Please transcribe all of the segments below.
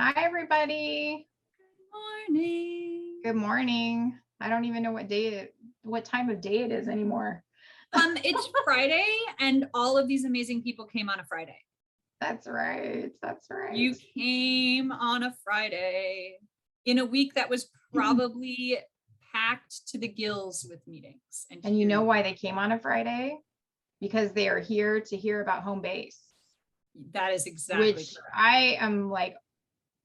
Hi, everybody. Morning. Good morning. I don't even know what time of day it is anymore. It's Friday, and all of these amazing people came on a Friday. That's right. That's right. You came on a Friday in a week that was probably packed to the gills with meetings. And you know why they came on a Friday? Because they are here to hear about home base. That is exactly which correct. I am like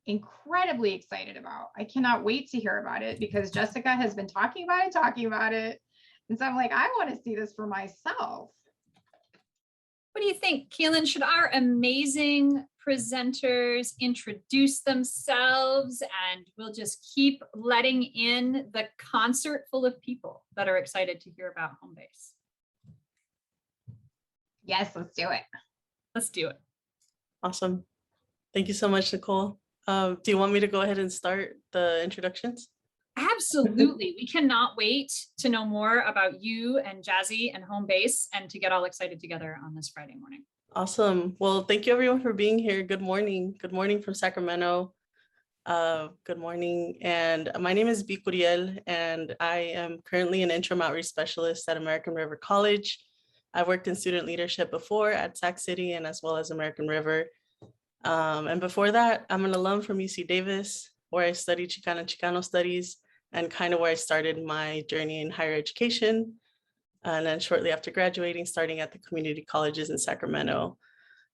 incredibly excited about. I cannot wait to hear about it because Jessica has been talking about it. And so I'm like, I want to see this for myself. What do you think, Keelan? Should our amazing presenters introduce themselves and we'll just keep letting in the concert full of people that are excited to hear about home base? Yes, let's do it. Let's do it. Awesome. Thank you so much, Nicole. Do you want me to go ahead and start the introductions? Absolutely. We cannot wait to know more about you and Jazzy and home base and to get all excited together on this Friday morning. Awesome. Well, thank you everyone for being here. Good morning. Good morning from Sacramento. Good morning. And my name is B. Curiel, and I am currently an interim outreach specialist at American River College. I've worked in student leadership before at Sac City and as well as American River. And before that, I'm an alum from UC Davis, where I studied Chicano studies and kind of where I started my journey in higher education. And then shortly after graduating, starting at the community colleges in Sacramento.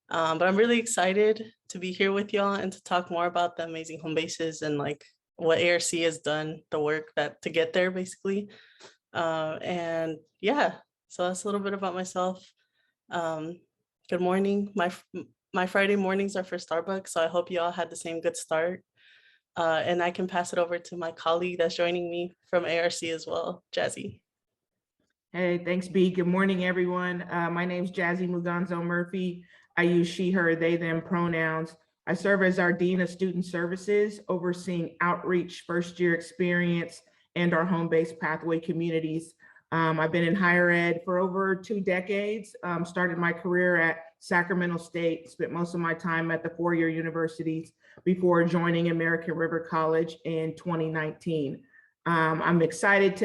But I'm really excited to be here with y'all and to talk more about the amazing home bases and like what ARC has done, the work that to get there basically. And yeah, so that's a little bit about myself. Good morning. My Friday mornings are for Starbucks, so I hope you all had the same good start. And I can pass it over to my colleague that's joining me from ARC as well, Jazzy. Hey, thanks, B. Good morning, everyone. My name is Jazzy Muganzo Murphy. I use she, her, they, them pronouns. I serve as our Dean of Student Services, overseeing outreach, first-year experience, and our home-based pathway communities. I've been in higher ed for over 2 decades, started my career at Sacramento State, spent most of my time at the four-year universities before joining American River College in 2019. I'm excited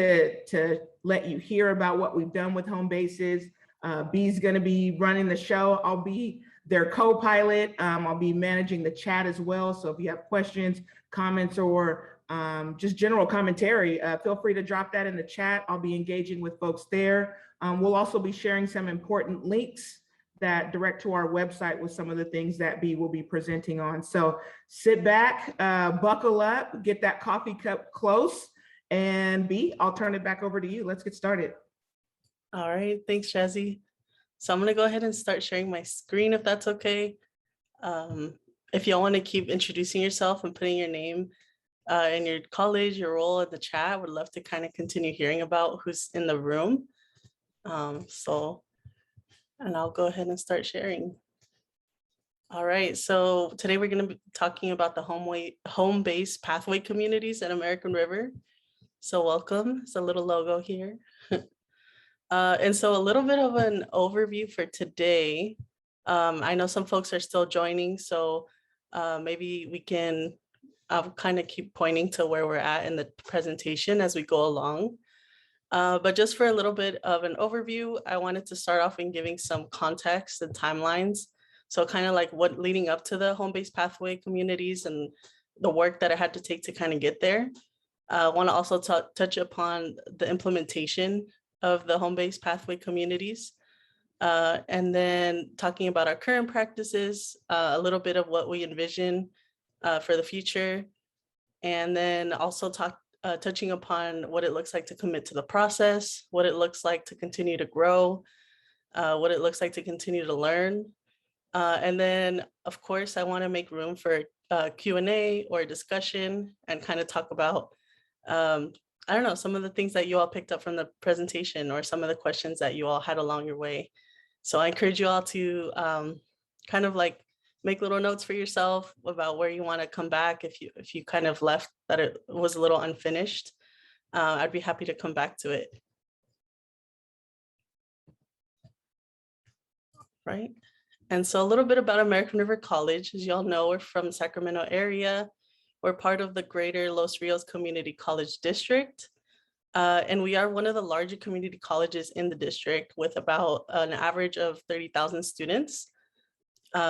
to let you hear about what we've done with home bases. B's going to be running the show. I'll be their co-pilot. I'll be managing the chat as well. So if you have questions, comments, or just general commentary, feel free to drop that in the chat. I'll be engaging with folks there. We'll also be sharing some important links that direct to our website with some of the things that B will be presenting on. So sit back, buckle up, get that coffee cup close. And B, I'll turn it back over to you. Let's get started. All right, thanks, Jazzy. So I'm gonna go ahead and start sharing my screen if that's okay. If y'all wanna keep introducing yourself and putting your name and your college, your role in the chat, I would love to kind of continue hearing about who's in the room. And I'll go ahead and start sharing. All right, so today we're gonna be talking about the home-based pathway communities at American River. So welcome, it's a little logo here. And so a little bit of an overview for today. I know some folks are still joining, so maybe we can kind of keep pointing to where we're at in the presentation as we go along. But just for a little bit of an overview, I wanted to start off in giving some context and timelines. So kind of like what leading up to the home-based pathway communities and the work that I had to take to kind of get there. I want to also touch upon the implementation of the home-based pathway communities. And then talking about our current practices, a little bit of what we envision for the future. And then also touching upon what it looks like to commit to the process, what it looks like to continue to grow, what it looks like to continue to learn. And then, of course, I want to make room for Q&A or discussion and kind of talk about I don't know, some of the things that you all picked up from the presentation or some of the questions that you all had along your way. So I encourage you all to kind of like make little notes for yourself about where you want to come back if you kind of left that it was a little unfinished. I'd be happy to come back to it. Right. And so a little bit about American River College. As y'all know, we're from Sacramento area. We're part of the greater Los Rios Community College District. And we are one of the larger community colleges in the district with about an average of 30,000 students.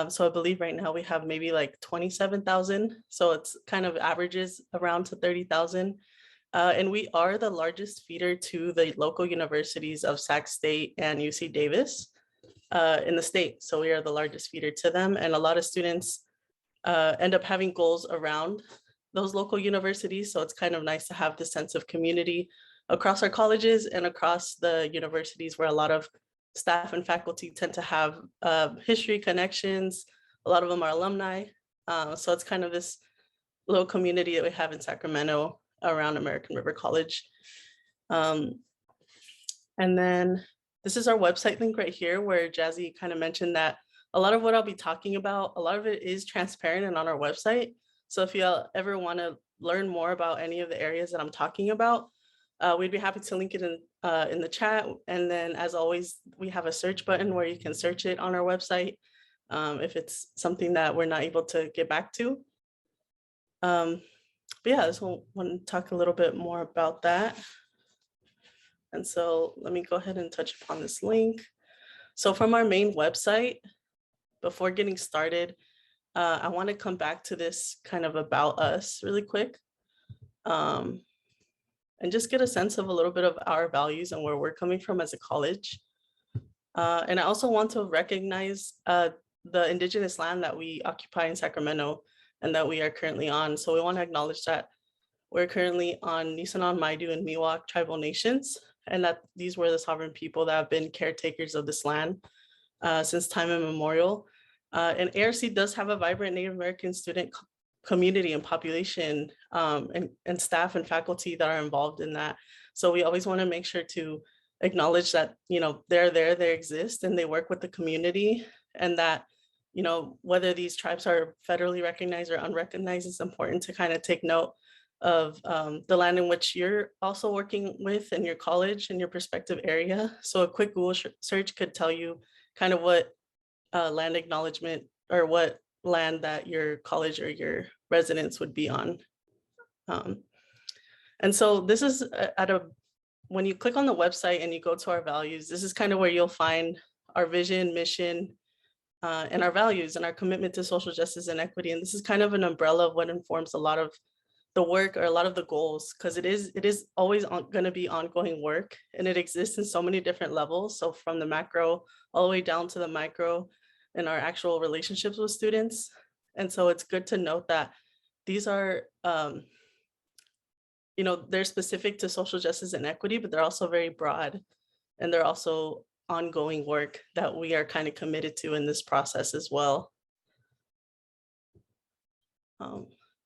So I believe right now we have maybe like 27,000. So it's kind of averages around to 30,000. And we are the largest feeder to the local universities of Sac State and UC Davis in the state. So we are the largest feeder to them. And a lot of students end up having goals around those local universities. So it's kind of nice to have this sense of community across our colleges and across the universities where a lot of staff and faculty tend to have history connections. A lot of them are alumni. So it's kind of this little community that we have in Sacramento around American River College. And then this is our website link right here where Jazzy kind of mentioned that a lot of what I'll be talking about, a lot of it is transparent and on our website. So if you ever want to learn more about any of the areas that I'm talking about, we'd be happy to link it in the chat. And then as always, we have a search button where you can search it on our website if it's something that we're not able to get back to. But yeah, I just want to talk a little bit more about that. And so let me go ahead and touch upon this link. So from our main website, before getting started, I want to come back to this kind of about us really quick. And just get a sense of a little bit of our values and where we're coming from as a college. And I also want to recognize the indigenous land that we occupy in Sacramento and that we are currently on. So we want to acknowledge that we're currently on Nisenan, Maidu, and Miwok tribal nations, and that these were the sovereign people that have been caretakers of this land since time immemorial. And ARC does have a vibrant Native American student community and population and staff and faculty that are involved in that. So we always want to make sure to acknowledge that, you know, they're there, they exist, and they work with the community, and that, you know, whether these tribes are federally recognized or unrecognized, it's important to kind of take note of the land in which you're also working with in your college and your prospective area. So a quick Google search could tell you kind of what land acknowledgement or what land that your college or your residence would be on. And so this is when you click on the website and you go to our values, this is kind of where you'll find our vision, mission, and our values and our commitment to social justice and equity. And this is kind of an umbrella of what informs a lot of the work or a lot of the goals, because it is always going to be ongoing work, and it exists in so many different levels. So from the macro all the way down to the micro in our actual relationships with students. And so it's good to note that these are, you know, they're specific to social justice and equity, but they're also very broad, and they're also ongoing work that we are kind of committed to in this process as well.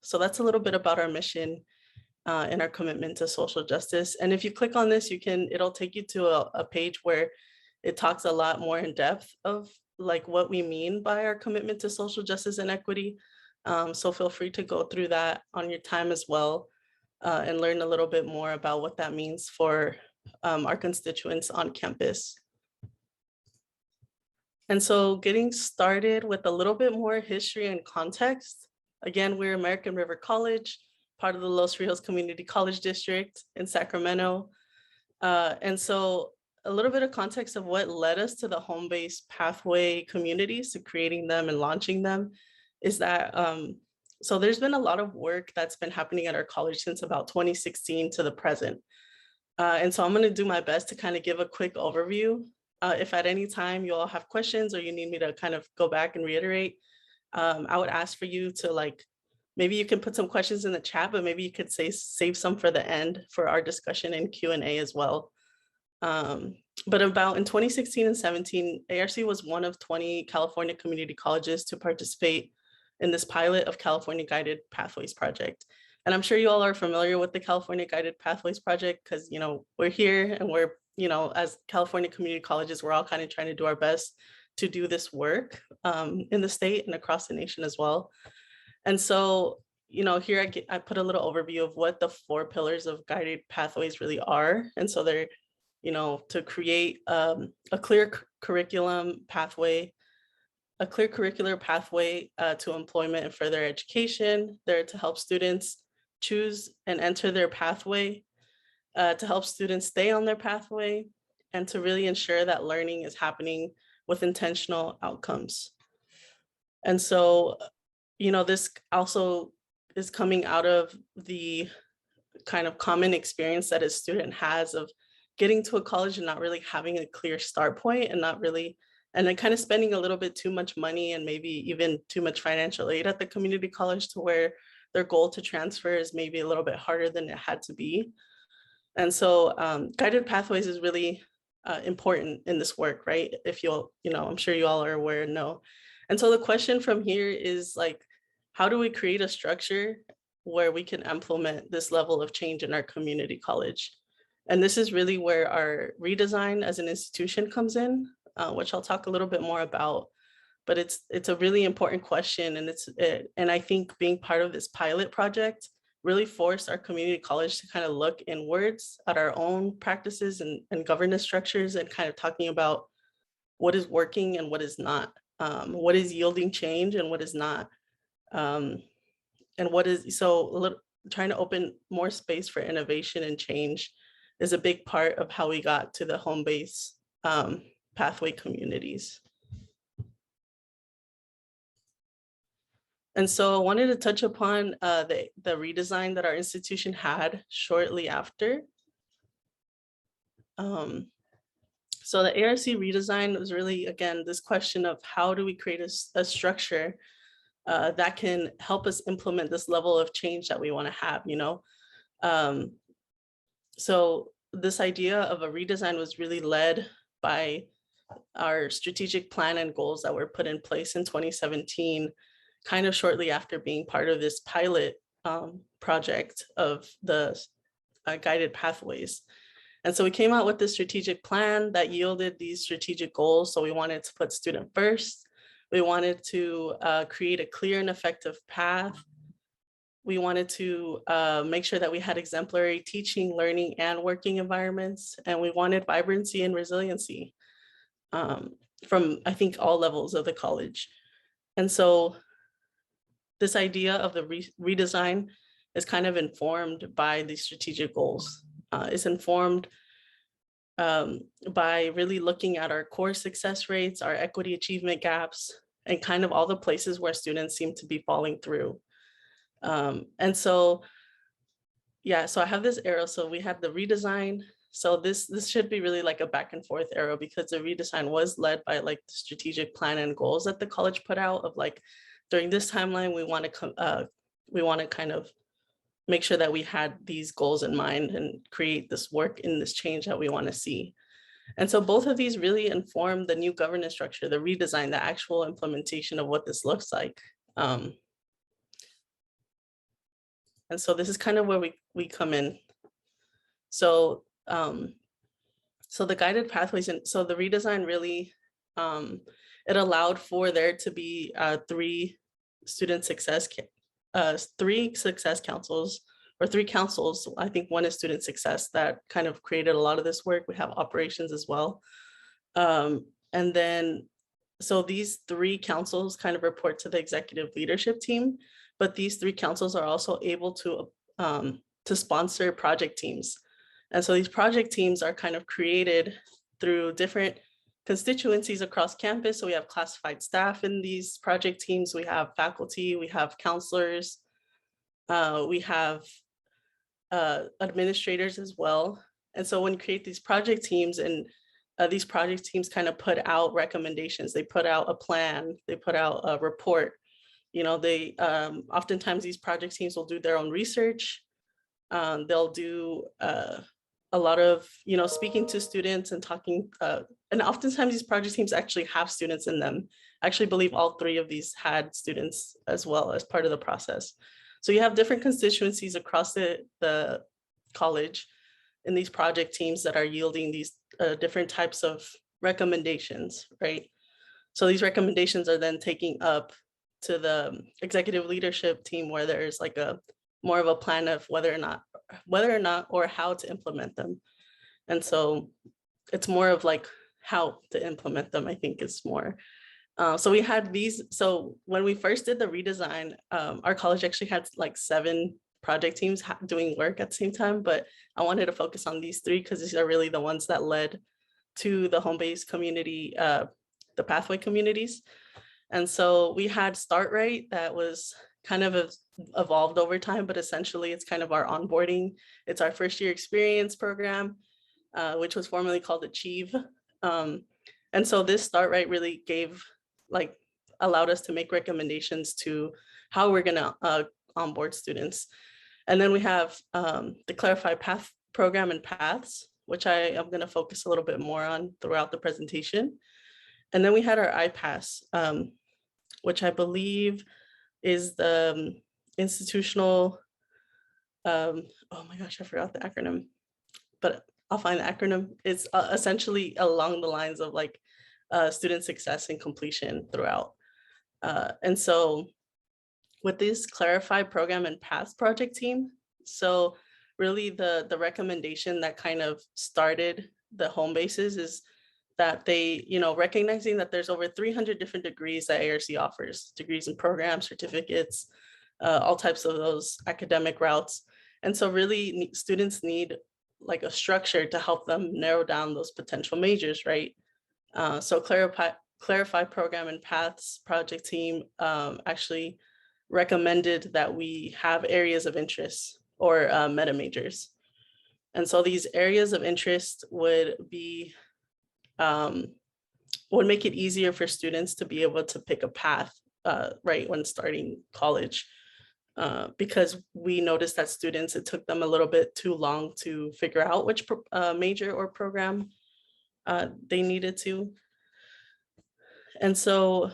So that's a little bit about our mission and our commitment to social justice. And if you click on this, it'll take you to a page where it talks a lot more in depth of like what we mean by our commitment to social justice and equity. So feel free to go through that on your time as well and learn a little bit more about what that means for our constituents on campus. And so getting started with a little bit more history and context. Again, we're American River College, part of the Los Rios Community College District in Sacramento. And so a little bit of context of what led us to the home-based pathway communities, to creating them and launching them, is that, so there's been a lot of work that's been happening at our college since about 2016 to the present. And so I'm gonna do my best to kind of give a quick overview. If at any time you all have questions or you need me to kind of go back and reiterate, I would ask for you to maybe you can put some questions in the chat, but maybe you could save some for the end for our discussion and Q&A as well. But about in 2016 and 17, ARC was one of 20 California community colleges to participate in this pilot of California Guided Pathways Project. And I'm sure you all are familiar with the California Guided Pathways Project because, you know, we're here and we're, you know, as California community colleges, we're all kind of trying to do our best to do this work in the state and across the nation as well. And so, you know, here I put a little overview of what the 4 pillars of guided pathways really are. And so they're, you know, to create a clear curriculum pathway a clear curricular pathway to employment and further education. They're to help students choose and enter their pathway, to help students stay on their pathway, and to really ensure that learning is happening with intentional outcomes. And so, this also is coming out of the kind of common experience that a student has of getting to a college and not really having a clear start point, and then kind of spending a little bit too much money and maybe even too much financial aid at the community college, to where their goal to transfer is maybe a little bit harder than it had to be. And so guided pathways is really important in this work, right? I'm sure you all are aware and know. And so the question from here is like, how do we create a structure where we can implement this level of change in our community college? And this is really where our redesign as an institution comes in, which I'll talk a little bit more about. But it's a really important question, and I think being part of this pilot project really forced our community college to kind of look inwards at our own practices and governance structures, and kind of talking about what is working and what is not, what is yielding change and what is not. Trying to open more space for innovation and change is a big part of how we got to the home-based pathway communities. And so I wanted to touch upon the redesign that our institution had shortly after. So the ARC redesign was really, again, this question of how do we create a structure that can help us implement this level of change that we want to have, So this idea of a redesign was really led by our strategic plan and goals that were put in place in 2017, kind of shortly after being part of this pilot project of the guided pathways. And so we came out with this strategic plan that yielded these strategic goals. So we wanted to put student first. We wanted to create a clear and effective path. We wanted to make sure that we had exemplary teaching, learning, and working environments. And we wanted vibrancy and resiliency from, I think, all levels of the college. And so this idea of the redesign is kind of informed by these strategic goals. It's informed by really looking at our core success rates, our equity achievement gaps, and kind of all the places where students seem to be falling through. And so, so I have this arrow. So we have the redesign. So this should be really like a back and forth arrow, because the redesign was led by like the strategic plan and goals that the college put out of like, during this timeline, we want to kind of make sure that we had these goals in mind and create this work in this change that we want to see. And so both of these really inform the new governance structure, the redesign, the actual implementation of what this looks like. And so this is kind of where we come in. So the guided pathways, and so the redesign really, it allowed for there to be three success councils, or three councils. I think one is student success that kind of created a lot of this work. We have operations as well. And then, so these three councils kind of report to the executive leadership team, but these three councils are also able to sponsor project teams. And so these project teams are kind of created through different constituencies across campus. So we have classified staff in these project teams, we have faculty, we have counselors, we have administrators as well. And so when you create these project teams, and these project teams kind of put out recommendations, they put out a plan, they put out a report. They oftentimes these project teams will do their own research. They'll do a lot of, speaking to students and talking, and oftentimes these project teams actually have students in them. I actually believe all three of these had students as well as part of the process. So you have different constituencies across the college in these project teams that are yielding these different types of recommendations, right? So these recommendations are then taking up to the executive leadership team, where there's like more of a plan of whether or not or how to implement them. And so it's more of like how to implement them, I think, is more So we had these, so when we first did the redesign, our college actually had like 7 project teams doing work at the same time, but I wanted to focus on these 3 because these are really the ones that led to the home-based community, the pathway communities. And so we had Start Right that was kind of evolved over time, but essentially it's kind of our onboarding. It's our first year experience program, which was formerly called Achieve. And so this Start Right really allowed us to make recommendations to how we're gonna onboard students. And then we have the Clarify Path program and paths, which I am gonna focus a little bit more on throughout the presentation. And then we had our IPASS, which I believe is the institutional, oh my gosh, I forgot the acronym, but I'll find the acronym. It's essentially along the lines of like student success and completion throughout. And so with this Clarify program and paths project team, so really the recommendation that kind of started the home bases is that they, recognizing that there's over 300 different degrees that ARC offers, degrees and programs, certificates, all types of those academic routes. And so really students need like a structure to help them narrow down those potential majors, right? So Clarify program and paths project team actually recommended that we have areas of interest or meta majors. And so these areas of interest would be, would make it easier for students to be able to pick a path, right, when starting college. Because we noticed that students, it took them a little bit too long to figure out which major or program they needed to. And so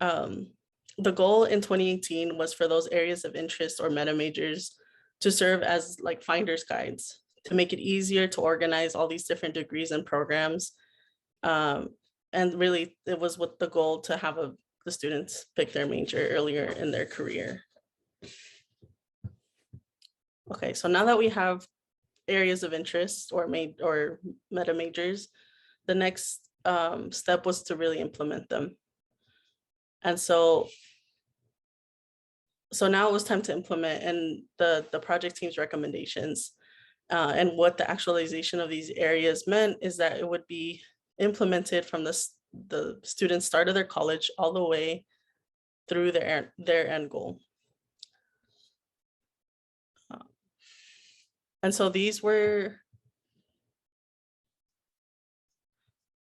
the goal in 2018 was for those areas of interest or meta majors to serve as like finder's guides to make it easier to organize all these different degrees and programs. And really it was with the goal to have the students pick their major earlier in their career. Okay, so now that we have areas of interest or meta majors, the next step was to really implement them. And so now it was time to implement and the project team's recommendations. And what the actualization of these areas meant is that it would be implemented from the students' start of their college all the way through their end goal. And so these were,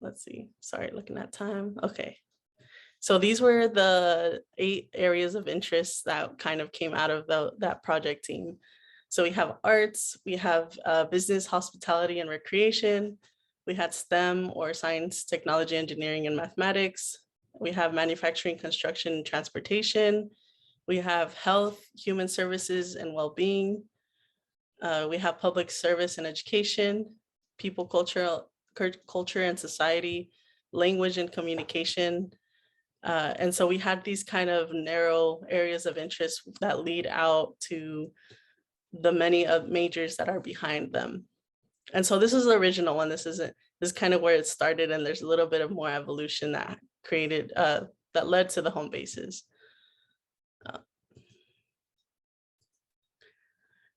let's see, sorry, looking at time. Okay. So these were the 8 areas of interest that kind of came out of that project team. So we have arts, we have business, hospitality, and recreation. We had STEM or science, technology, engineering, and mathematics. We have manufacturing, construction, and transportation. We have health, human services, and well-being. We have public service and education, people, culture and society, language and communication. And so we had these kind of narrow areas of interest that lead out to the many of majors that are behind them. And so this is the original one. This is kind of where it started, and there's a little bit of more evolution that created, that led to the home bases.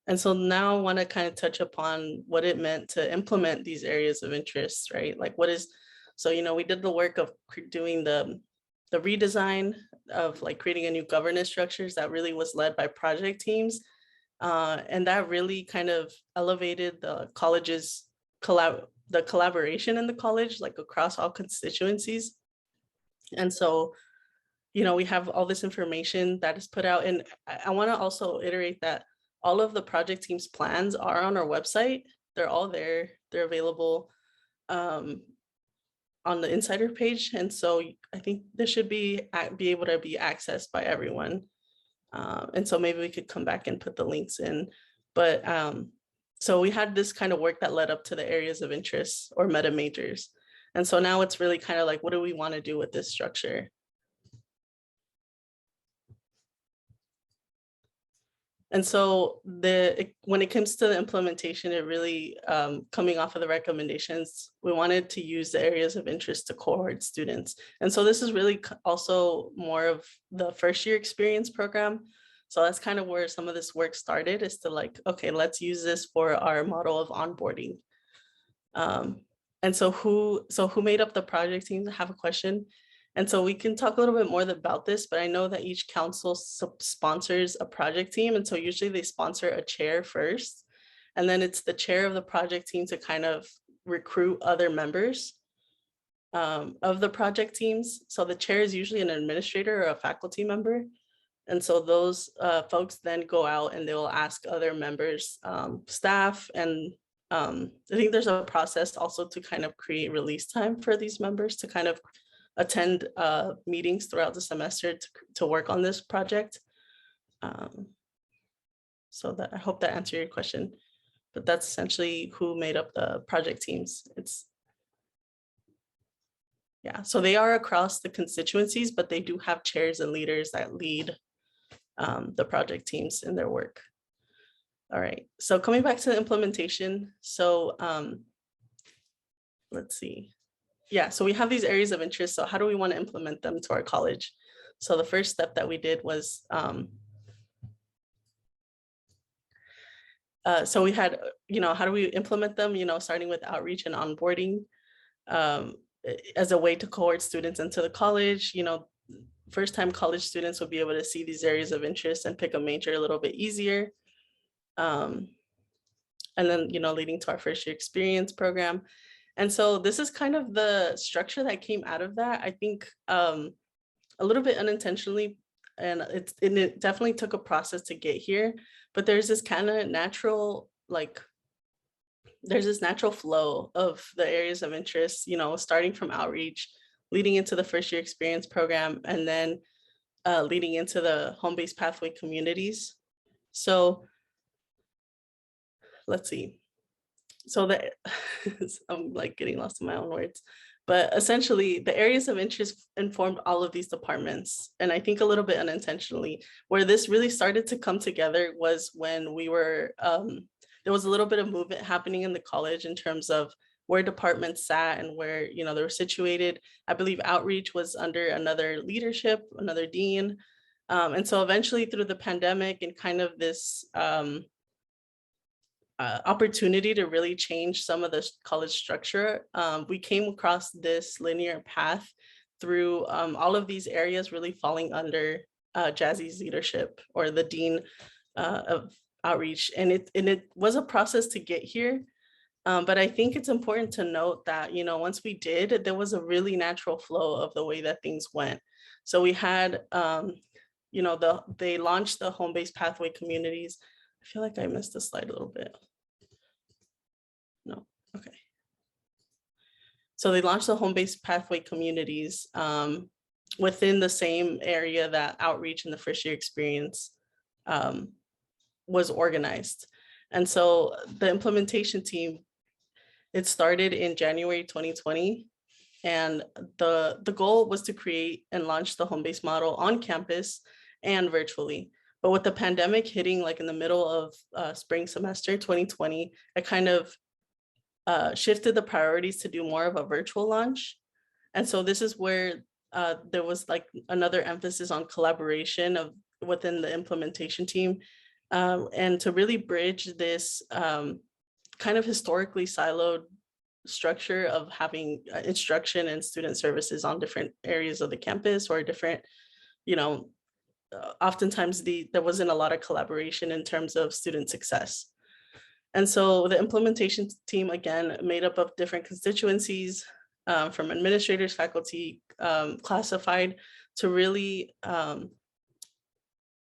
And so now I want to kind of touch upon what it meant to implement these areas of interest, right? Like so, we did the work of doing the redesign of like creating a new governance structures that really was led by project teams. And that really kind of elevated the college's collaboration in the college, like across all constituencies. And so, we have all this information that is put out. And I want to also iterate that all of the project team's plans are on our website. They're all there. They're available on the insider page. And so I think this should be able to be accessed by everyone. And so maybe we could come back and put the links in. But so we had this kind of work that led up to the areas of interest or meta majors. And so now it's really kind of like, what do we want to do with this structure? And so when it comes to the implementation, it really, coming off of the recommendations, we wanted to use the areas of interest to cohort students. And so this is really also more of the first year experience program. So that's kind of where some of this work started, is to like, okay, let's use this for our model of onboarding. And so who made up the project teams? I have a question. And so we can talk a little bit more about this, but I know that each council sponsors a project team. And so usually they sponsor a chair first, and then it's the chair of the project team to kind of recruit other members of the project teams. So the chair is usually an administrator or a faculty member. And so those folks then go out and they'll ask other members, staff, and I think there's a process also to kind of create release time for these members to kind of attend meetings throughout the semester to work on this project. So that, I hope that answered your question, but that's essentially who made up the project teams. Yeah, so they are across the constituencies, but they do have chairs and leaders that lead the project teams in their work. All right, so coming back to the implementation. So let's see. Yeah, so we have these areas of interest. So how do we want to implement them to our college? So the first step that we did was, so we had, how do we implement them? Starting with outreach and onboarding as a way to cohort students into the college. First time college students will be able to see these areas of interest and pick a major a little bit easier. And then, leading to our first year experience program. And so this is kind of the structure that came out of that. I think a little bit unintentionally, and it definitely took a process to get here, but there's this kind of natural, there's this natural flow of the areas of interest, starting from outreach, leading into the first year experience program, and then leading into the home-based pathway communities. So let's see. So that I'm getting lost in my own words, but essentially the areas of interest informed all of these departments. And I think a little bit unintentionally, where this really started to come together was when we were, there was a little bit of movement happening in the college in terms of where departments sat and where, they were situated. I believe outreach was under another leadership, another dean. And so eventually through the pandemic and kind of this, opportunity to really change some of the college structure, we came across this linear path through all of these areas really falling under Jazzy's leadership, or the dean of outreach. And it was a process to get here. But I think it's important to note that, once we did, there was a really natural flow of the way that things went. So we had, they launched the home-based pathway communities. I feel like I missed the slide a little bit. No, okay. So they launched the home-based pathway communities within the same area that outreach and the first year experience was organized. And so the implementation team, it started in January 2020. And the goal was to create and launch the home-based model on campus and virtually. But with the pandemic hitting in the middle of spring semester 2020, it kind of shifted the priorities to do more of a virtual launch. And so this is where there was another emphasis on collaboration within the implementation team, and to really bridge this kind of historically siloed structure of having instruction and student services on different areas of the campus, or different, oftentimes there wasn't a lot of collaboration in terms of student success. And so the implementation team, again, made up of different constituencies, from administrators, faculty, classified, to really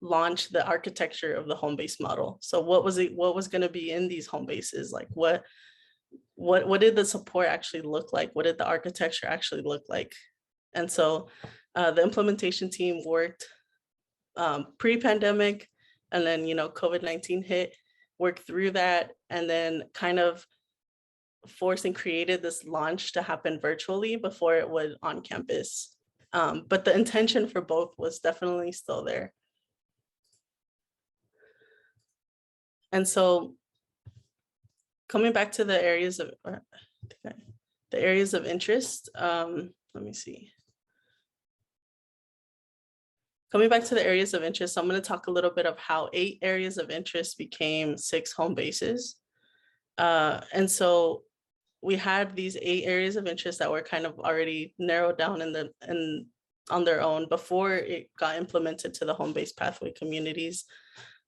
launch the architecture of the home-based model. So what was going to be in these home bases? What did the support actually look like? What did the architecture actually look like? And so the implementation team worked pre-pandemic, and then, COVID-19 hit, worked through that, and then kind of forced and created this launch to happen virtually before it would on campus. But the intention for both was definitely still there. And so coming back to the areas of interest, let me see. Coming back to the areas of interest, I'm going to talk a little bit of how 8 areas of interest became 6 home bases. And so we had these 8 areas of interest that were kind of already narrowed down on their own before it got implemented to the home-based pathway communities.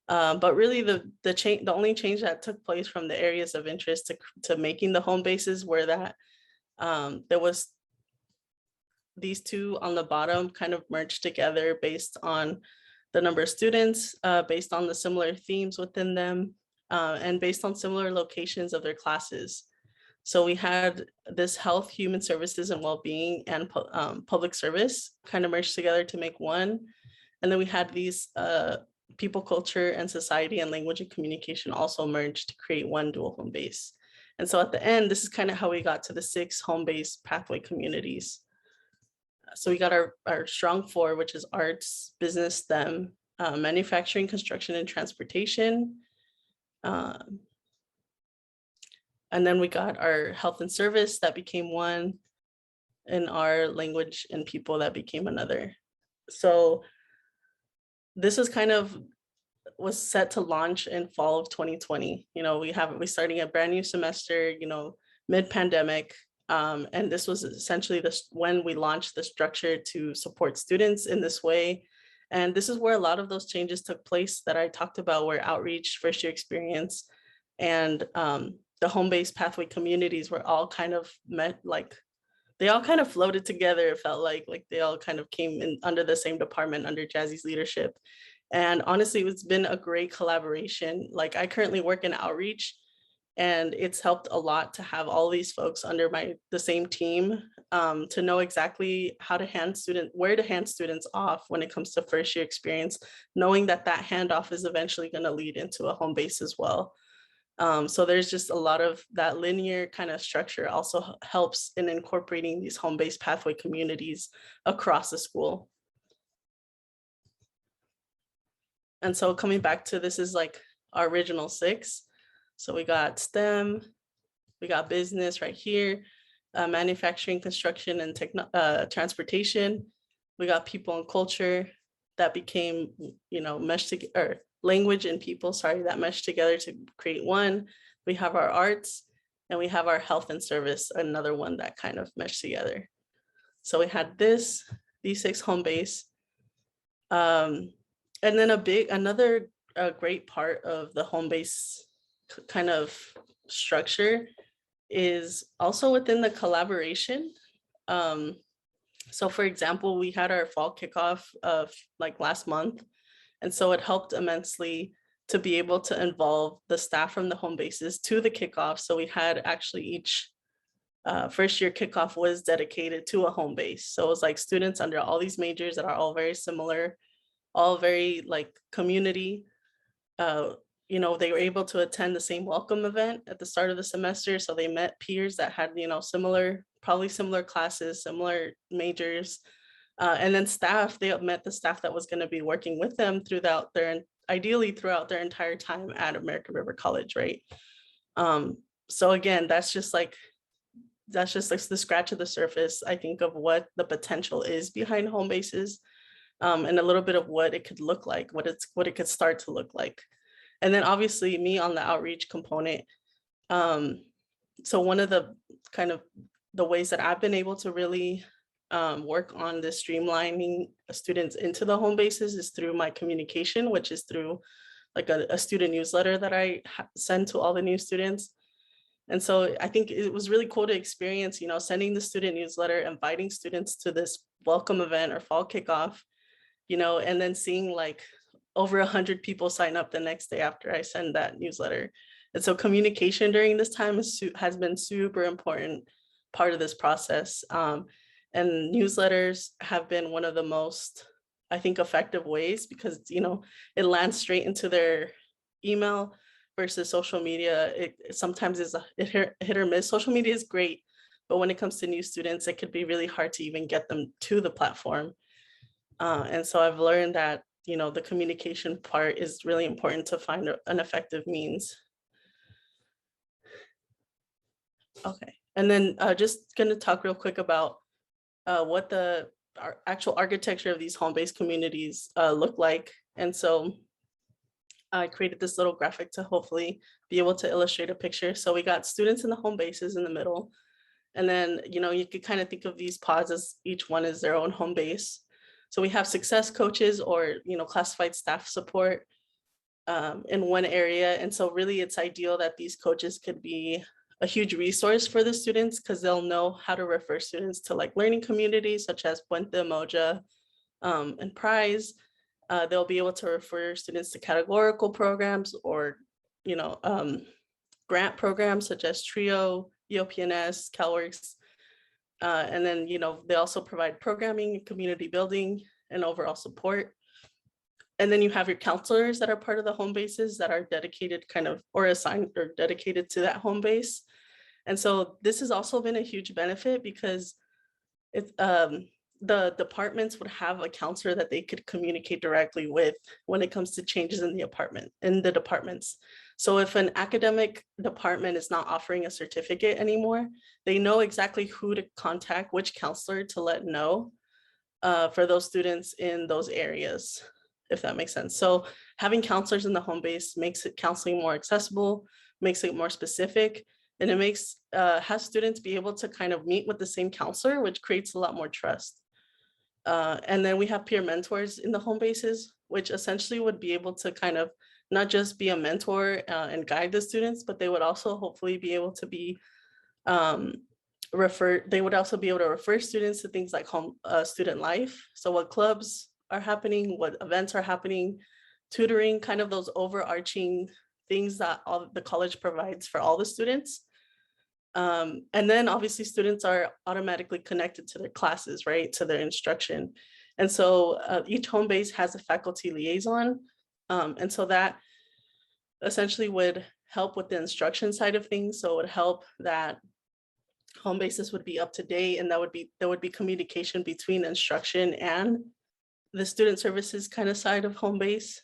But really the only change that took place from the areas of interest to making the home bases were that there was these 2 on the bottom kind of merged together based on the number of students, based on the similar themes within them, and based on similar locations of their classes. So we had this health, human services, and well-being and public service kind of merged together to make one. And then we had these people, culture, and society, and language and communication also merged to create one dual home base. And so at the end, this is kind of how we got to the 6 home-based pathway communities. So we got our strong 4, which is arts, business, STEM, manufacturing, construction, and transportation. And then we got our health and service that became one, and our language and people that became another. So this was was set to launch in fall of 2020. You know, we're starting a brand new semester, you know, mid-pandemic. And this was essentially when we launched the structure to support students in this way. And this is where a lot of those changes took place that I talked about, where outreach, first year experience, and the home-based pathway communities were all kind of they all kind of floated together. It felt like they all kind of came in under the same department under Jazzy's leadership. And honestly, it's been a great collaboration. Like, I currently work in outreach, and it's helped a lot to have all these folks under the same team, to know exactly where to hand students off when it comes to first year experience, knowing that handoff is eventually going to lead into a home base as well. So there's just a lot of that linear kind of structure also helps in incorporating these home-based pathway communities across the school. And so coming back to this is like our original 6. So we got STEM, we got business right here, manufacturing, construction, and transportation. We got people and culture that became, you know, meshed together, language and people, that meshed together to create one. We have our arts, and we have our health and service, another one that kind of meshed together. So we had these 6 home base. And then another great part of the home base kind of structure is also within the collaboration. So for example, we had our fall kickoff of last month. And so it helped immensely to be able to involve the staff from the home bases to the kickoff. So we had actually each first year kickoff was dedicated to a home base. So it was like students under all these majors that are all very similar, all very community. You know, they were able to attend the same welcome event at the start of the semester. So they met peers that had, you know, probably similar classes, similar majors. And then staff, they met the staff that was going to be working with them ideally throughout their entire time at American River College, right? So again, that's just like the scratch of the surface, I think, of what the potential is behind home bases, and a little bit of what it could look like, what it could start to look like. And then obviously me on the outreach component. So one of the kind of the ways that I've been able to really work on the streamlining students into the home bases is through my communication, which is through a student newsletter that I send to all the new students. And so I think it was really cool to experience, you know, sending the student newsletter, inviting students to this welcome event or fall kickoff, you know, and then seeing over 100 people sign up the next day after I send that newsletter. And so communication during this time has been super important part of this process. And newsletters have been one of the most, I think, effective ways, because, you know, it lands straight into their email versus social media. It sometimes is a hit or miss. Social media is great, but when it comes to new students, it could be really hard to even get them to the platform. And so I've learned that the communication part is really important to find an effective means. Okay, and then just gonna talk real quick about what the actual architecture of these home-based communities look like. And so I created this little graphic to hopefully be able to illustrate a picture. So we got students in the home bases in the middle. And then, you could kind of think of these pods as each one is their own home base. So we have success coaches or, classified staff support in one area. And so really it's ideal that these coaches could be a huge resource for the students because they'll know how to refer students to like learning communities such as Puente, Moja, and Prize. They'll be able to refer students to categorical programs or, grant programs such as TRIO, EOP&S, CalWORKS. And then, they also provide programming, community building, and overall support. And then you have your counselors that are part of the home bases that are dedicated or assigned or dedicated to that home base. And so this has also been a huge benefit because the departments would have a counselor that they could communicate directly with when it comes to changes in the departments. So if an academic department is not offering a certificate anymore, they know exactly who to contact, which counselor to let know for those students in those areas, if that makes sense. So having counselors in the home base makes counseling more accessible, makes it more specific, and it makes has students be able to kind of meet with the same counselor, which creates a lot more trust. And then we have peer mentors in the home bases, which essentially would be able to kind of not just be a mentor and guide the students, but they would also hopefully be able to be they would also be able to refer students to things like home student life. So what clubs are happening, what events are happening, tutoring, kind of those overarching things that all the college provides for all the students. And then obviously students are automatically connected to their classes, right? To their instruction. And so each home base has a faculty liaison. And so that essentially would help with the instruction side of things. So it would help that home bases would be up to date, and there would be communication between instruction and the student services kind of side of home base.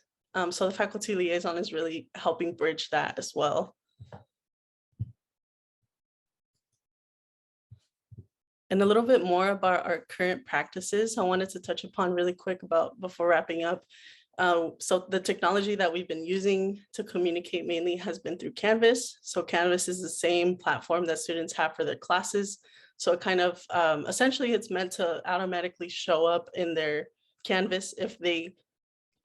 So the faculty liaison is really helping bridge that as well. And a little bit more about our current practices, I wanted to touch upon really quick before wrapping up. So the technology that we've been using to communicate mainly has been through Canvas. So Canvas is the same platform that students have for their classes. So it kind of, essentially it's meant to automatically show up in their Canvas if they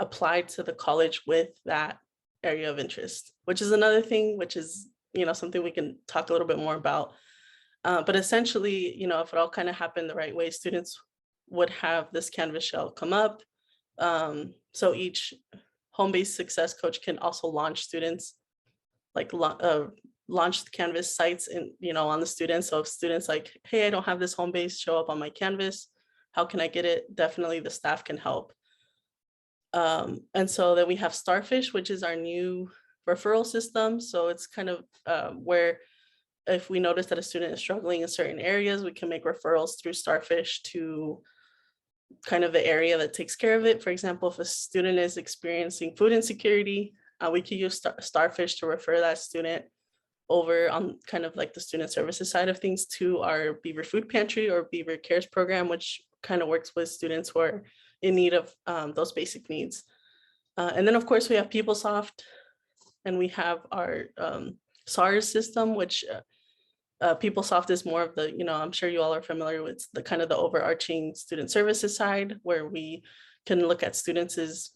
applied to the college with that area of interest, which is another thing, which is, something we can talk a little bit more about. But essentially, if it all kind of happened the right way, students would have this Canvas shell come up. So each home-based success coach can also launch students, like launch Canvas sites on the students. So if students like, hey, I don't have this home base show up on my Canvas, how can I get it? Definitely the staff can help. And so then we have Starfish, which is our new referral system. So it's kind of where if we notice that a student is struggling in certain areas, we can make referrals through Starfish to kind of the area that takes care of it. For example, if a student is experiencing food insecurity, we could use Starfish to refer that student over on kind of like the student services side of things to our Beaver Food Pantry or Beaver Cares program, which kind of works with students who are in need of those basic needs. And then of course we have PeopleSoft, and we have our SARS system, which PeopleSoft is more of the, I'm sure you all are familiar with the kind of the overarching student services side, where we can look at students'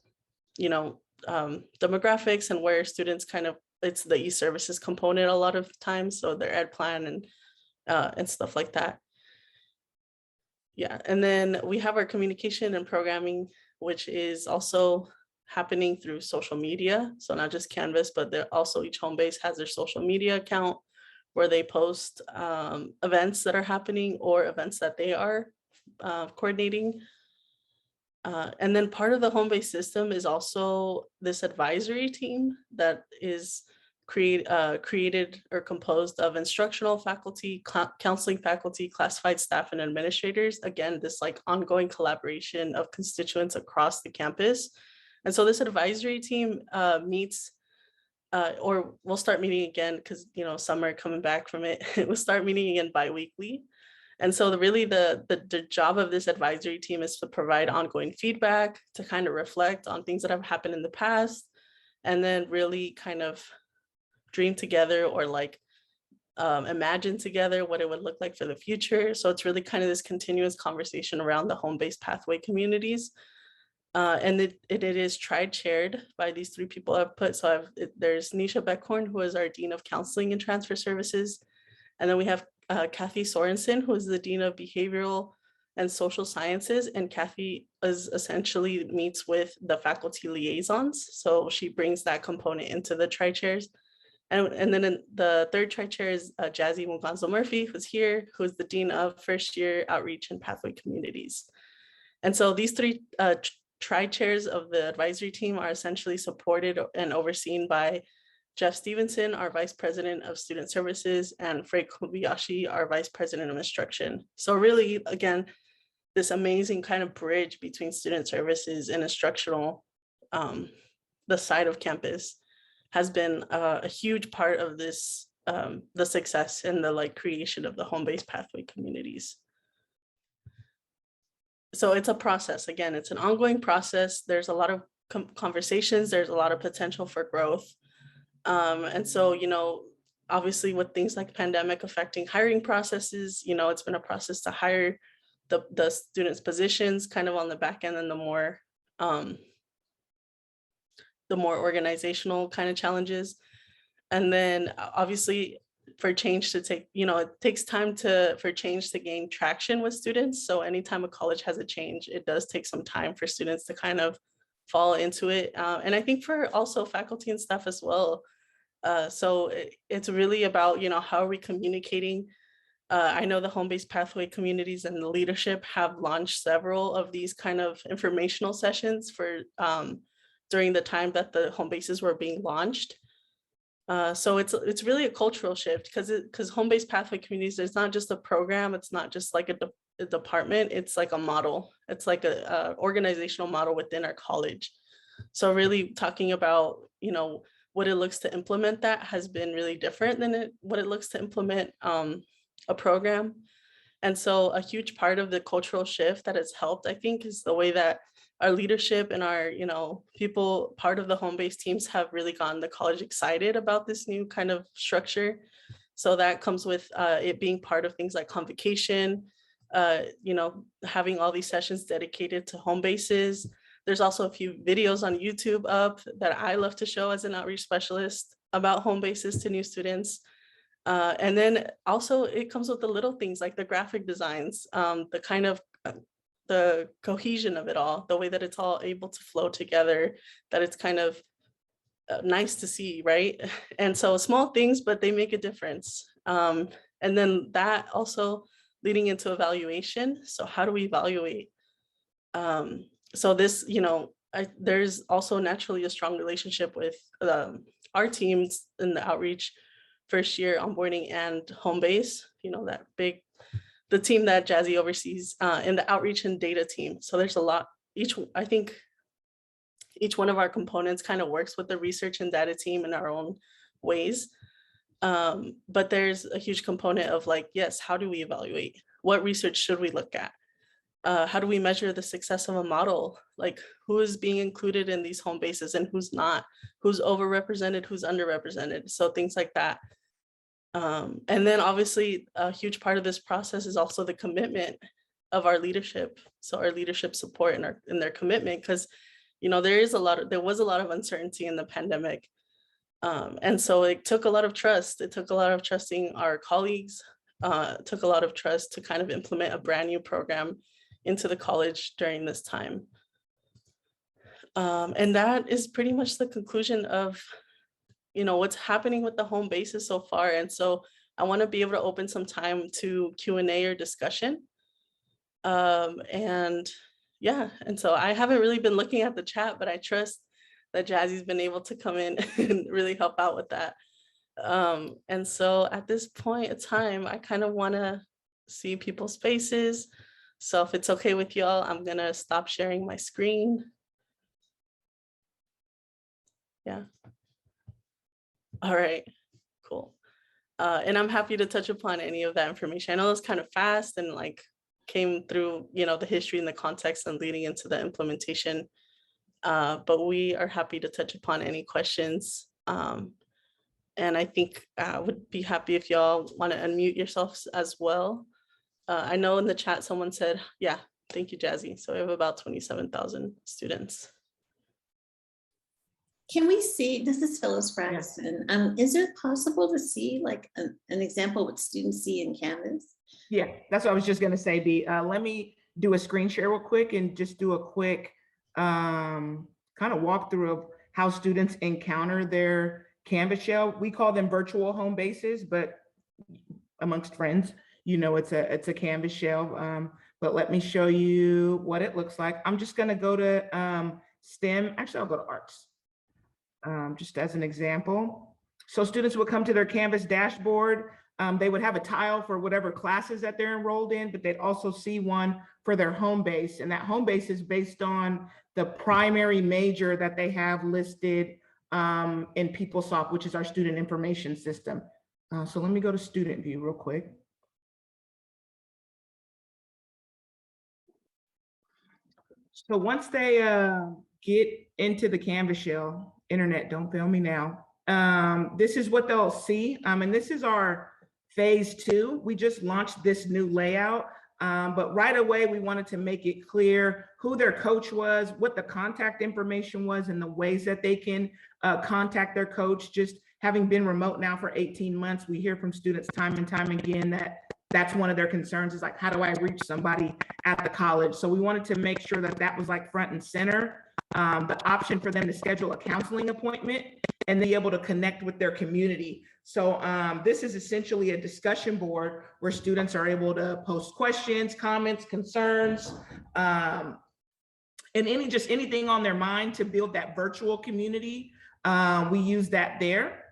demographics and where students kind of, it's the e-services component a lot of times, so their ed plan and stuff like that. Yeah, and then we have our communication and programming, which is also happening through social media. So not just Canvas, but also each home base has their social media account where they post events that are happening or events that they are coordinating. And then part of the home base system is also this advisory team that is created or composed of instructional faculty, counseling faculty, classified staff, and administrators. Again, this like ongoing collaboration of constituents across the campus. And so this advisory team meets, or we'll start meeting again because, you know, summer coming back from it, we'll start meeting again bi-weekly. And so really the job of this advisory team is to provide ongoing feedback, to kind of reflect on things that have happened in the past, and then really kind of dream together or like imagine together what it would look like for the future. So it's really kind of this continuous conversation around the home-based pathway communities. And it is tri-chaired by these three people I've put. So there's Nisha Beckhorn, who is our Dean of Counseling and Transfer Services. And then we have Kathy Sorensen, who is the Dean of Behavioral and Social Sciences. And Kathy is essentially meets with the faculty liaisons. So she brings that component into the tri-chairs. And then in the third tri-chair is Jazzy Muganzo Murphy, who's here, who's the Dean of First Year Outreach and Pathway Communities. And so these three tri-chairs of the advisory team are essentially supported and overseen by Jeff Stevenson, our Vice President of Student Services, and Frey Kobayashi, our Vice President of Instruction. So really, again, this amazing kind of bridge between student services and instructional, the side of campus, has been a huge part of this, the success and the like creation of the home-based pathway communities. So it's a process. Again, it's an ongoing process. There's a lot of conversations. There's a lot of potential for growth. And so, you know, obviously with things like pandemic affecting hiring processes, you know, it's been a process to hire the students' positions kind of on the back end, and the more organizational kind of challenges. And then obviously for change to take, you know, it takes time for change to gain traction with students. So anytime a college has a change, it does take some time for students to kind of fall into it. And I think for also faculty and staff as well. So it's really about, you know, how are we communicating? I know the home-based pathway communities and the leadership have launched several of these kind of informational sessions for during the time that the home bases were being launched. So it's really a cultural shift because home-based pathway communities, it's not just a program, it's not just like a department, it's like a model. It's like a organizational model within our college. So really talking about, you know, what it looks to implement that has been really different than what it looks to implement a program. And so a huge part of the cultural shift that has helped, I think, is the way that our leadership and our, you know, people, part of the home-based teams have really gotten the college excited about this new kind of structure. So that comes with it being part of things like convocation, you know, having all these sessions dedicated to home bases. There's also a few videos on YouTube up that I love to show as an outreach specialist about home bases to new students. And then also it comes with the little things like the graphic designs, the kind of the cohesion of it all, the way that it's all able to flow together, that it's kind of nice to see, right? And so small things, but they make a difference. And then that also leading into evaluation. So how do we evaluate? So this, you know, there's also naturally a strong relationship with our teams in the outreach, first year onboarding and home base, you know, the team that Jazzy oversees in the outreach and data team. So there's a lot, I think each one of our components kind of works with the research and data team in our own ways. But there's a huge component of like, yes, how do we evaluate? What research should we look at? How do we measure the success of a model? Like who is being included in these home bases and who's not? Who's overrepresented, who's underrepresented? So things like that. And then obviously a huge part of this process is also the commitment of our leadership. So our leadership support and their commitment, because, you know, there was a lot of uncertainty in the pandemic. And so it took a lot of trust. It took a lot of trusting our colleagues, took a lot of trust to kind of implement a brand new program into the college during this time. And that is pretty much the conclusion of, you know, what's happening with the home bases so far. And so I want to be able to open some time to Q&A or discussion. And yeah, and so I haven't really been looking at the chat, but I trust that Jazzy's been able to come in and really help out with that. And so at this point in time, I kind of want to see people's faces. So if it's okay with y'all, I'm gonna stop sharing my screen. Yeah. All right, cool. And I'm happy to touch upon any of that information. I know it's kind of fast and like came through, the history and the context and leading into the implementation. But we are happy to touch upon any questions. And I think I would be happy if y'all want to unmute yourselves as well. I know in the chat, someone said, yeah, thank you, Jazzy. So we have about 27,000 students. Can we see, this is Phyllis Braxton. Is it possible to see like an example of what students see in Canvas? Yeah, that's what I was just gonna say, B. Let me do a screen share real quick and just do a quick kind of walkthrough of how students encounter their Canvas shell. We call them virtual home bases, but amongst friends, it's a Canvas shell. But let me show you what it looks like. I'm just gonna go to STEM. Actually, I'll go to arts. Just as an example. So students would come to their Canvas dashboard. They would have a tile for whatever classes that they're enrolled in, but they'd also see one for their home base. And that home base is based on the primary major that they have listed in PeopleSoft, which is our student information system. So let me go to student view real quick. So once they get into the Canvas shell, internet, don't fail me now. This is what they'll see. And this is our phase 2. We just launched this new layout, but right away we wanted to make it clear who their coach was, what the contact information was, and the ways that they can contact their coach. Just having been remote now for 18 months, we hear from students time and time again that that's one of their concerns, is like, how do I reach somebody at the college? So we wanted to make sure that that was like front and center. The option for them to schedule a counseling appointment and be able to connect with their community. So this is essentially a discussion board where students are able to post questions, comments, concerns, and anything on their mind to build that virtual community. We use that there.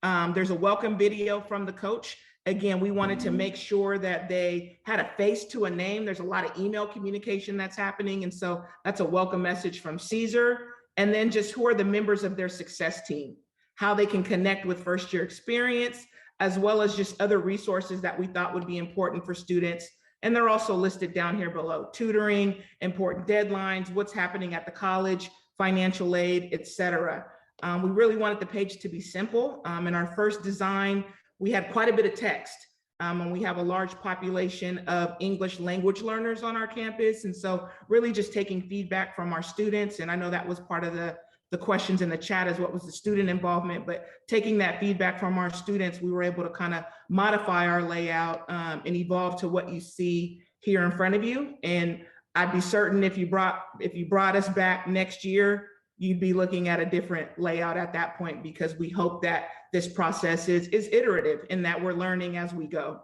There's a welcome video from the coach. Again, we wanted to make sure that they had a face to a name. There's a lot of email communication that's happening. And so that's a welcome message from Caesar. And then just who are the members of their success team, how they can connect with first year experience, as well as just other resources that we thought would be important for students. And they're also listed down here below: tutoring, important deadlines, what's happening at the college, financial aid, etc. We really wanted the page to be simple. In our first design, we had quite a bit of text, and we have a large population of English language learners on our campus. And so really just taking feedback from our students. And I know that was part of the questions in the chat, is what was the student involvement, but taking that feedback from our students, we were able to kind of modify our layout and evolve to what you see here in front of you. And I'd be certain if you brought us back next year, you'd be looking at a different layout at that point, because we hope that this process is iterative and that we're learning as we go.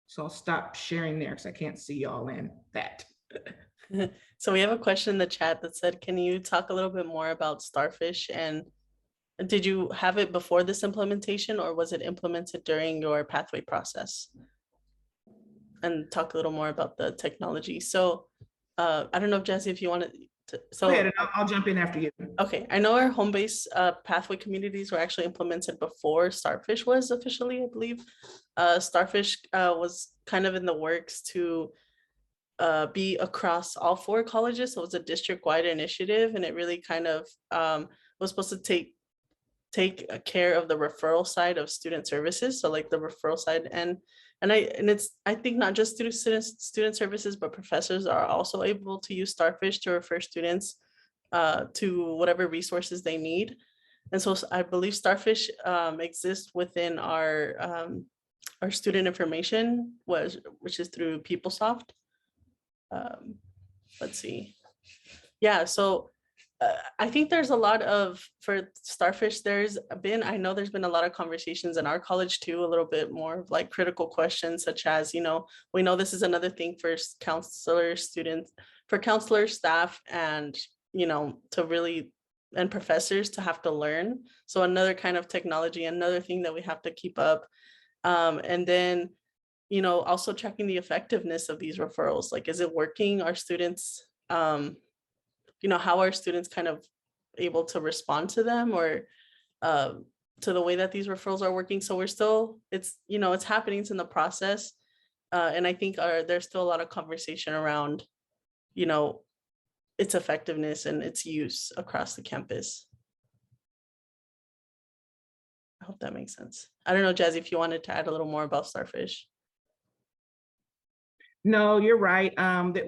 So I'll stop sharing there because I can't see y'all in that. So we have a question in the chat that said, can you talk a little bit more about Starfish? And did you have it before this implementation, or was it implemented during your pathway process? And talk a little more about the technology. So I don't know, Jesse, if you wanted to. So go ahead, and I'll jump in after you. Okay, I know our home base pathway communities were actually implemented before Starfish was officially, I believe. Starfish was kind of in the works to be across all 4 colleges. So it was a district-wide initiative, and it really kind of was supposed to take care of the referral side of student services. So like the referral side, and it's, I think, not just student services, but professors are also able to use Starfish to refer students to whatever resources they need. And so I believe Starfish exists within our student information, which is through PeopleSoft. Let's see. Yeah, so I think there's a lot for Starfish, I know there's been a lot of conversations in our college too, a little bit more of like critical questions, such as, we know this is another thing for counselors, staff, and, and professors to have to learn. So another kind of technology, another thing that we have to keep up. And then, also checking the effectiveness of these referrals. Like, is it working? Are students, how are students kind of able to respond to them, or to the way that these referrals are working. So we're still, it's happening, it's in the process. And I think there's still a lot of conversation around, its effectiveness and its use across the campus. I hope that makes sense. I don't know, Jazzy, if you wanted to add a little more about Starfish. No, you're right. That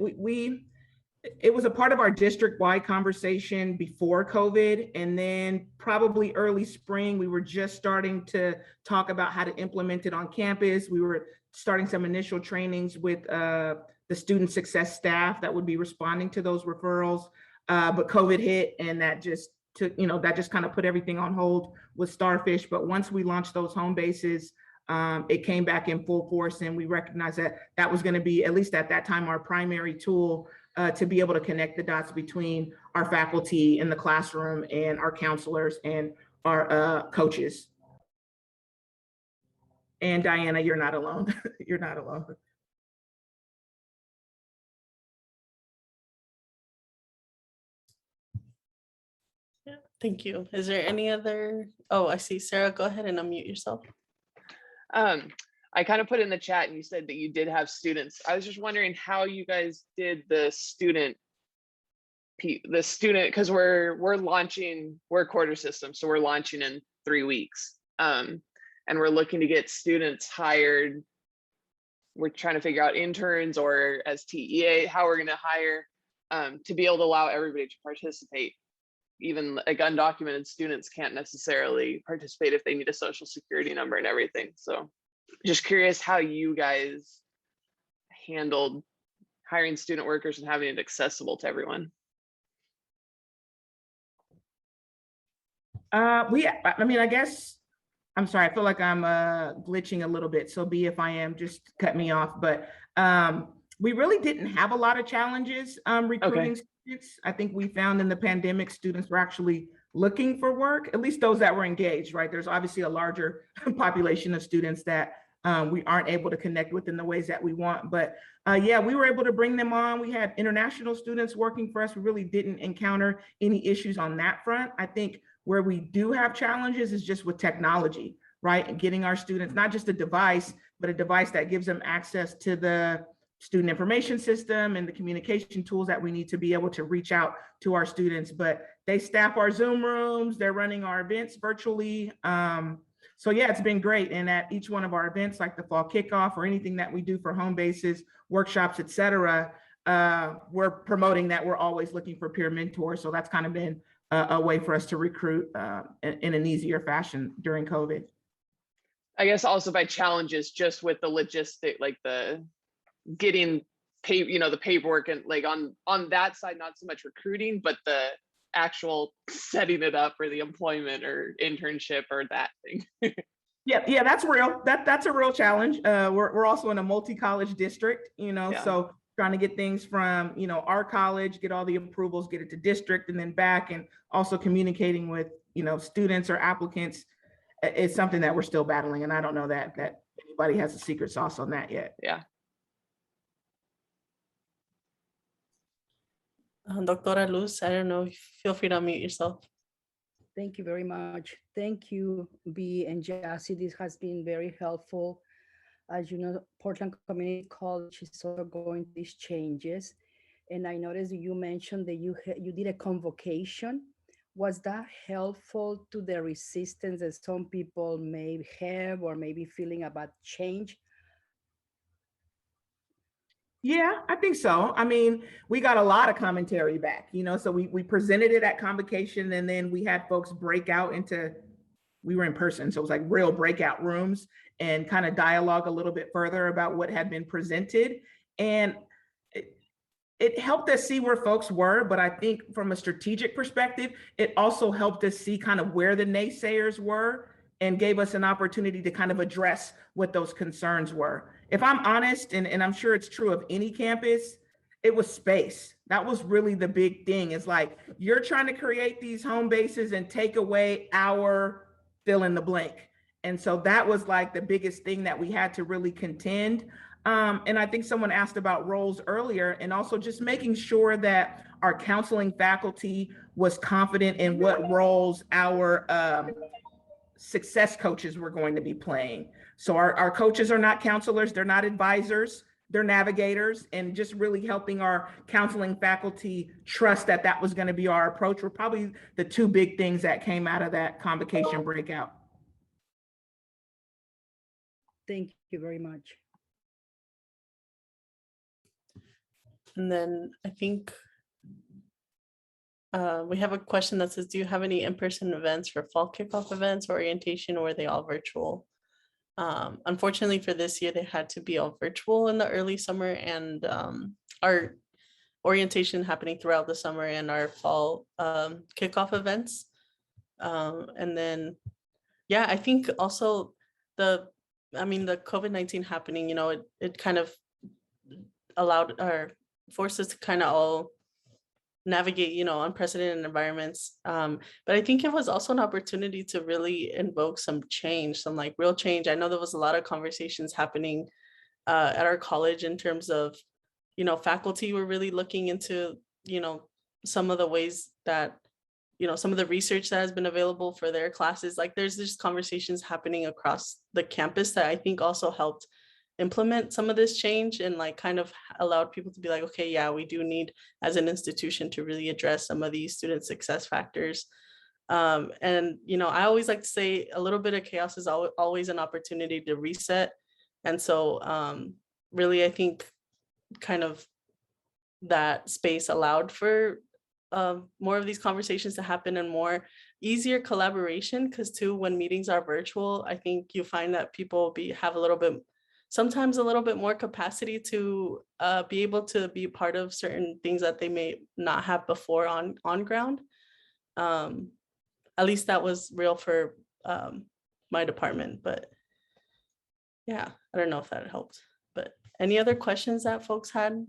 it was a part of our district-wide conversation before COVID, and then probably early spring, we were just starting to talk about how to implement it on campus. We were starting some initial trainings with the student success staff that would be responding to those referrals. But COVID hit, and that just took, that just kind of put everything on hold with Starfish. But once we launched those home bases, it came back in full force, and we recognized that that was going to be, at least at that time, our primary tool to be able to connect the dots between our faculty in the classroom and our counselors and our coaches. And Diana, you're not alone. You're not alone. Yeah, thank you. Is there any other? Oh, I see. Sarah, go ahead and unmute yourself. I kind of put in the chat and you said that you did have students. I was just wondering how you guys did the student, because we're launching, we're a quarter system, so we're launching in 3 weeks. And we're looking to get students hired. We're trying to figure out interns or as TEA, how we're gonna hire to be able to allow everybody to participate. Even like undocumented students can't necessarily participate if they need a social security number and everything. So just curious how you guys handled hiring student workers and having it accessible to everyone. I guess, I'm sorry, I feel like I'm glitching a little bit. So B, if I am, just cut me off. But we really didn't have a lot of challenges recruiting students. I think we found in the pandemic, students were actually looking for work, at least those that were engaged, right? There's obviously a larger population of students that we aren't able to connect with in the ways that we want. But yeah, we were able to bring them on. We had international students working for us. We really didn't encounter any issues on that front. I think where we do have challenges is just with technology, right? And getting our students, not just a device, but a device that gives them access to the student information system and the communication tools that we need to be able to reach out to our students. But they staff our Zoom rooms, they're running our events virtually. So yeah, it's been great. And at each one of our events, like the fall kickoff or anything that we do for home bases, workshops, et cetera, we're promoting that we're always looking for peer mentors. So that's kind of been a way for us to recruit in an easier fashion during COVID. I guess also by challenges just with the logistic, like the getting the paperwork and like on that side, not so much recruiting, but the actual setting it up for the employment or internship or that thing. Yeah, that's real. That's a real challenge. We're also in a multi-college district, so trying to get things from, our college, get all the approvals, get it to district and then back, and also communicating with, students or applicants is something that we're still battling. And I don't know that anybody has a secret sauce on that yet. Yeah. Doctora Luz, I don't know, feel free to unmute yourself. Thank you very much. Thank you, B and Jassy. This has been very helpful. As you know, Portland Community College is sort of going through these changes. And I noticed you mentioned that you did a convocation. Was that helpful to the resistance that some people may have or maybe feeling about change? Yeah, I think so. I mean, we got a lot of commentary back, so we presented it at convocation, and then we had folks break out into, we were in person, so it was like real breakout rooms and kind of dialogue a little bit further about what had been presented. And it helped us see where folks were, but I think from a strategic perspective, it also helped us see kind of where the naysayers were and gave us an opportunity to kind of address what those concerns were. If I'm honest, and I'm sure it's true of any campus, it was space. That was really the big thing. It's like, you're trying to create these home bases and take away our fill in the blank. And so that was like the biggest thing that we had to really contend. And I think someone asked about roles earlier, and also just making sure that our counseling faculty was confident in what roles our success coaches were going to be playing. So our coaches are not counselors, they're not advisors, they're navigators, and just really helping our counseling faculty trust that that was going to be our approach were probably the two big things that came out of that convocation breakout. Thank you very much. And then I think we have a question that says, do you have any in-person events for fall kickoff events, orientation, or are they all virtual? Unfortunately for this year, they had to be all virtual in the early summer, and our orientation happening throughout the summer and our fall kickoff events. And then, yeah, I think also the COVID-19 happening, you know, it kind of allowed or forced us to kind of all navigate, you know, unprecedented environments. But I think it was also an opportunity to really invoke some change, some like real change. I know there was a lot of conversations happening at our college in terms of, you know, faculty were really looking into, you know, some of the ways that, you know, some of the research that has been available for their classes. Like there's just conversations happening across the campus that I think also helped implement some of this change and like kind of allowed people to be like, okay, yeah, we do need as an institution to really address some of these student success factors. And, you know, I always like to say a little bit of chaos is always an opportunity to reset. And so really, I think kind of that space allowed for more of these conversations to happen and more easier collaboration, because too, when meetings are virtual, I think you find that people have sometimes a little bit more capacity to be able to be part of certain things that they may not have before on ground. At least that was real for my department, but yeah, I don't know if that helped. But any other questions that folks had?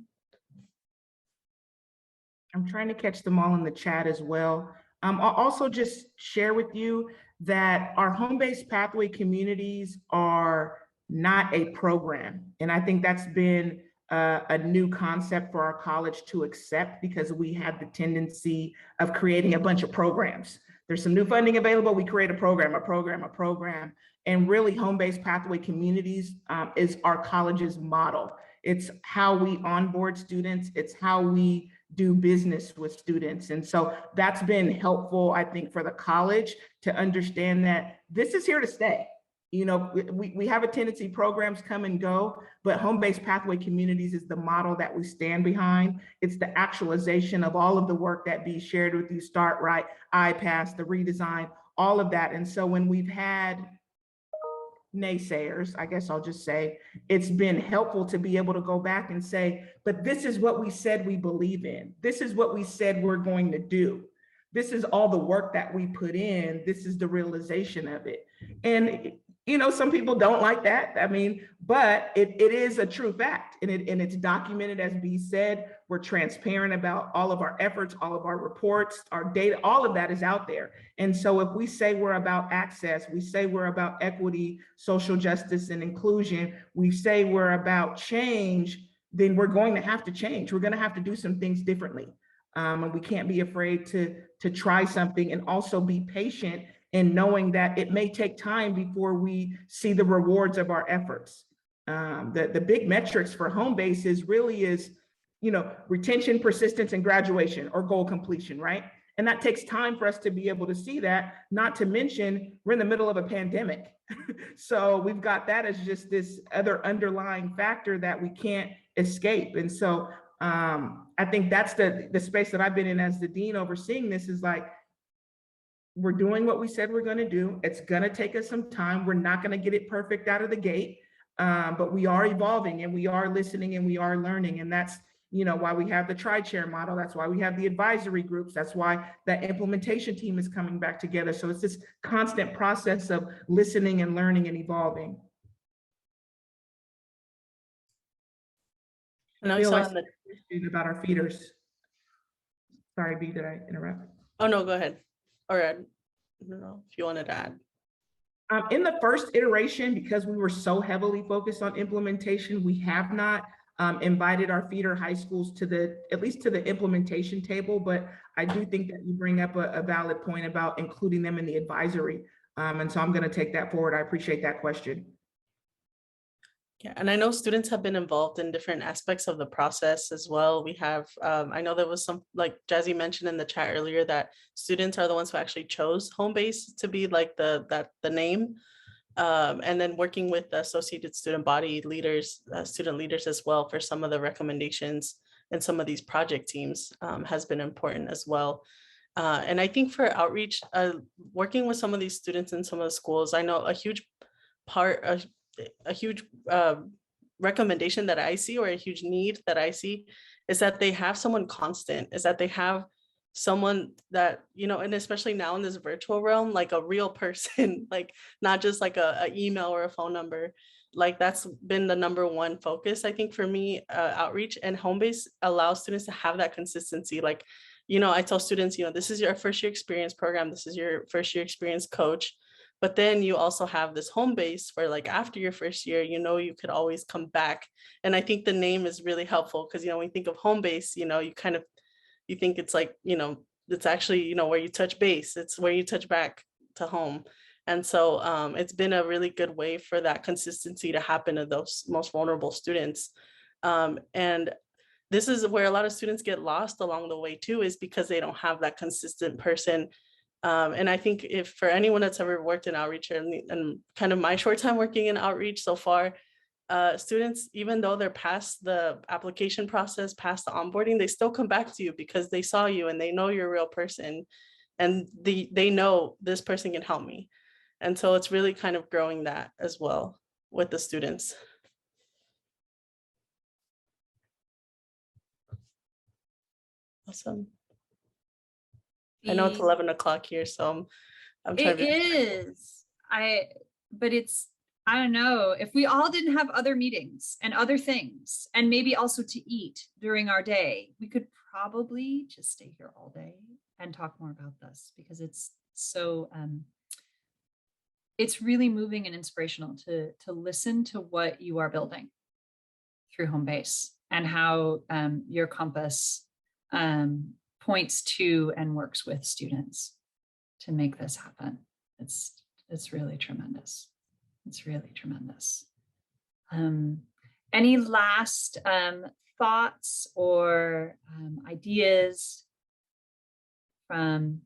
I'm trying to catch them all in the chat as well. I'll also just share with you that our home-based pathway communities are not a program. And I think that's been a new concept for our college to accept, because we had the tendency of creating a bunch of programs. There's some new funding available, we create a program. And really home-based pathway communities is our college's model. It's how we onboard students, it's how we do business with students. And so that's been helpful, I think, for the college to understand that this is here to stay. You know, we have a tendency, programs come and go, but home-based pathway communities is the model that we stand behind. It's the actualization of all of the work that Bee shared with you, Start Right, iPass, the redesign, all of that. And so when we've had naysayers, I guess I'll just say, it's been helpful to be able to go back and say, but this is what we said we believe in. This is what we said we're going to do. This is all the work that we put in. This is the realization of it. And you know, some people don't like that. I mean, but it is a true fact, and it's documented, as Bee said. We're transparent about all of our efforts, all of our reports, our data, all of that is out there. And so if we say we're about access, we say we're about equity, social justice, and inclusion, we say we're about change, then we're going to have to change. We're going to have to do some things differently. And we can't be afraid to try something, and also be patient and knowing that it may take time before we see the rewards of our efforts. The big metrics for home base is, you know, retention, persistence, and graduation or goal completion, right? And that takes time for us to be able to see that, not to mention we're in the middle of a pandemic. So we've got that as just this other underlying factor that we can't escape. And so I think that's the space that I've been in as the dean overseeing this, is like, we're doing what we said we're going to do. It's going to take us some time. We're not going to get it perfect out of the gate, but we are evolving, and we are listening, and we are learning. And that's, you know, why we have the tri-chair model. That's why we have the advisory groups. That's why that implementation team is coming back together. So it's this constant process of listening and learning and evolving. And I saw about our feeders. Sorry, Bee, did I interrupt? Oh, no, go ahead. Or I don't know if you wanted to add. In the first iteration, because we were so heavily focused on implementation, we have not invited our feeder high schools to at least to the implementation table, but I do think that you bring up a valid point about including them in the advisory. And so I'm going to take that forward. I appreciate that question. Yeah, and I know students have been involved in different aspects of the process as well. We have, I know there was some, like Jazzy mentioned in the chat earlier, that students are the ones who actually chose Homebase to be like the name. And then working with the Associated Student Body leaders, student leaders as well for some of the recommendations and some of these project teams has been important as well. And I think for outreach, working with some of these students in some of the schools, I know a huge part of a huge recommendation that I see, or a huge need that I see, is that they have someone constant, is that they have someone that, you know, and especially now in this virtual realm, like a real person, like not just like a email or a phone number. Like that's been the number one focus, I think, for me, outreach. And Homebase allows students to have that consistency. Like, you know, I tell students, you know, this is your first year experience program, this is your first year experience coach. But then you also have this Homebase for like after your first year, you know, you could always come back. And I think the name is really helpful because, you know, when you think of Homebase, you know, you think it's like, you know, it's actually, you know, where you touch base, it's where you touch back to home. And so it's been a really good way for that consistency to happen to those most vulnerable students. And this is where a lot of students get lost along the way too, is because they don't have that consistent person. And I think if for anyone that's ever worked in outreach, and kind of my short time working in outreach so far, students, even though they're past the application process, past the onboarding, they still come back to you because they saw you and they know you're a real person, and they know this person can help me. And so it's really kind of growing that as well with the students. Awesome. I know it's 11 o'clock here, so I'm trying to. It is. But it's, I don't know, if we all didn't have other meetings and other things, and maybe also to eat during our day, we could probably just stay here all day and talk more about this, because it's so, it's really moving and inspirational to listen to what you are building through Homebase, and how your compass points to and works with students to make this happen. It's really tremendous. It's really tremendous. Any last thoughts or ideas from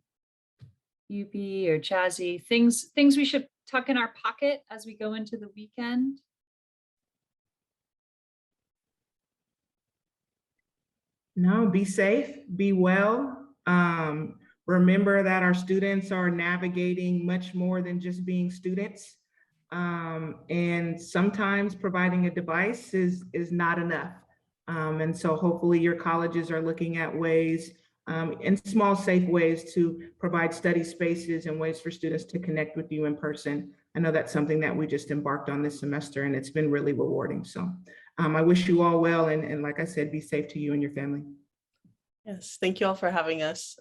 UB or Jazzy? Things we should tuck in our pocket as we go into the weekend? No, be safe, be well. Remember that our students are navigating much more than just being students. And sometimes providing a device is not enough. And so hopefully your colleges are looking at ways, in small, safe ways, to provide study spaces and ways for students to connect with you in person. I know that's something that we just embarked on this semester, and it's been really rewarding. So I wish you all well, and like I said, be safe to you and your family. Yes, thank you all for having us.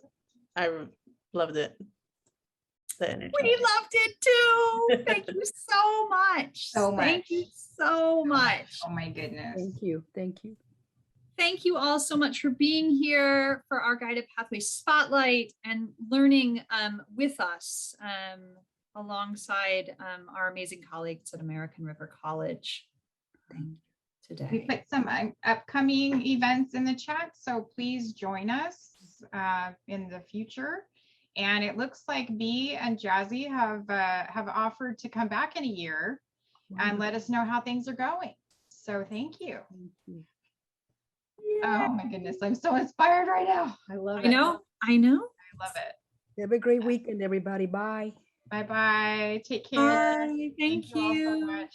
I loved it. The energy. We loved it too. Thank you so much. Thank you so much. Oh my goodness. Thank you. Thank you. Thank you all so much for being here for our Guided Pathway Spotlight and learning with us alongside our amazing colleagues at American River College today. We put some upcoming events in the chat, so please join us in the future. And it looks like Bee and Jazzy have offered to come back in a year and let us know how things are going. So thank you. Thank you. Oh my goodness, I'm so inspired right now. I love it. I know. I love it. Have a great weekend, everybody. Bye. Bye-bye. Take care. Bye. Thank all so you. much.